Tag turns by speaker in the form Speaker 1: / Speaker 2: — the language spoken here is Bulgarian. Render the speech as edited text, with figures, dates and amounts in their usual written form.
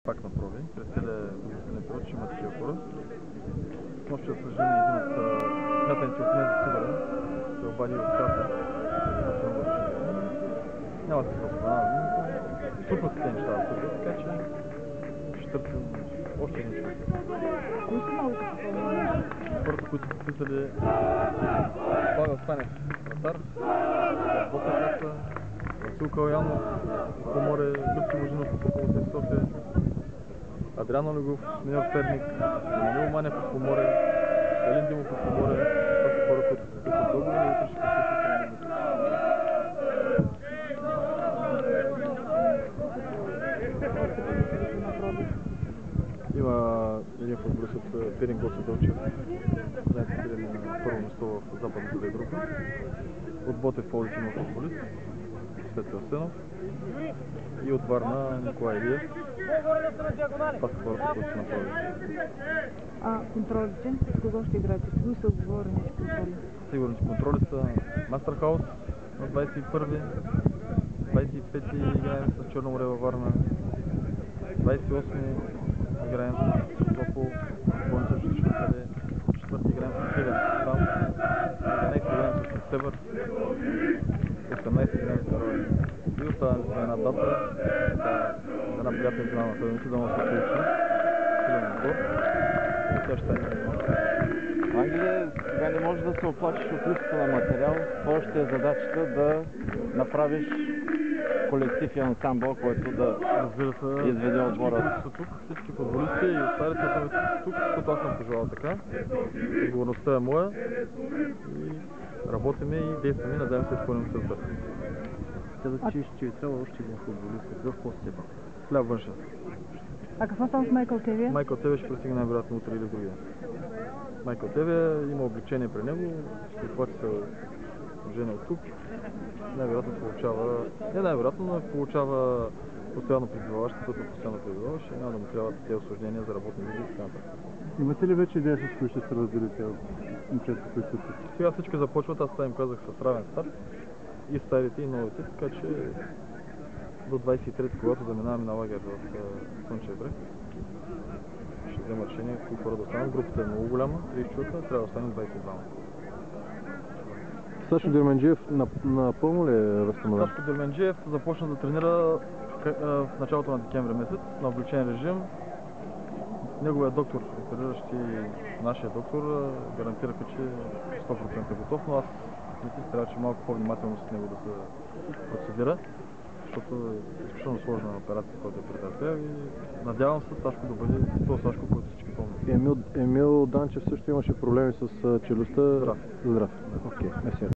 Speaker 1: пак на проби. През целия годишен период ще има такива хора. Нощи, за съжаление, един от смятаните от мен за сигурен се обади от каса. Няма да се разпознавам. Случват се те неща да случват, така че ще търсим още един човек.
Speaker 2: Кои са новите попълнения?
Speaker 1: Хората, които са подписали Павел Станев, вратар, Бока Каса, Васил Калянов, Поморе, Любчо Божинов от Около София, Адриан Олегов, Миньор Перник, Еманил Манев от Поморе, Елен Димов от Поморе. Това са хора, които подписват договори и утре ще подписват тренировки. Има един футболист от Пирин Гоце Дълчев, знаете Пирин на първо место в западната две група. От Ботев Пловдив има футболист, Светли Асенов, и от Варна Николай Илиев. Това са хората, които са направили.
Speaker 2: А контролите? С кого ще играете? Кои са отговорените контроли?
Speaker 1: Сигурните контроли са Мастерхаус на 21-ви, 25-ти играем с Черно море във Варна, 28-ми играем с Сопол, Болница в Шишкаде, 4-ти играем с Сливен там, 11-ти играем с Несебър, 18-ти играем с Роя. И оставаме за една дата, за една приятна игра на седмица, да му се получи силен отбор. И сега ще стане.
Speaker 3: Ангеле, сега не можеш да се оплачеш от липсата на материал. Твоя ще е задачата да направиш колектив и ансамбъл, който да изведе отбора.
Speaker 1: Всички футболисти и старите са тук, защото аз съм пожелал така. Отговорността е моя и работиме и действаме, надявам се да изпълним целта.
Speaker 3: Казах, че ви трябва още един футболист. Какъв пост е пак?
Speaker 1: Ляв външен.
Speaker 2: А какво става с Майкъл Тевия?
Speaker 1: Майкъл Тевия ще пристигне най-вероятно утре или другия. Майкъл Тевия има облегчение при него, ще плати се жена от тук. Най-вероятно получава, не най-вероятно, но получава постоянно пребиваващ, защото постоянно пребиваващ и няма да му трябват тези осложнения за работни визи и така нататък.
Speaker 4: Имате ли вече идея с кои ще се разделите от момчета, които са тук?
Speaker 1: Сега всички започват, аз това им казах с равен старт. И старите, и новите, така че до 23-ти, когато заминаваме на лагер в Слънчев бряг, ще взема решение кои хора да останат. Групата е много голяма, 30 човека, трябва да останем 22.
Speaker 4: Сашо Дерменджиев напълно ли е възстановен?
Speaker 1: Сашо Дерменджиев започна да тренира в началото на декември месец на облегчен режим. Неговият доктор, опериращ и нашия доктор, гарантираха, че 100% е готов, но аз мисля, че трябваше малко по-внимателно с него да се процедира, защото е изключително сложна операция, която е претърпял и надявам се Сашко да бъде този Сашко, който всички помнят.
Speaker 4: Емил Данчев също имаше проблеми с челюстта.
Speaker 1: Здрав.
Speaker 4: Здрав. Окей,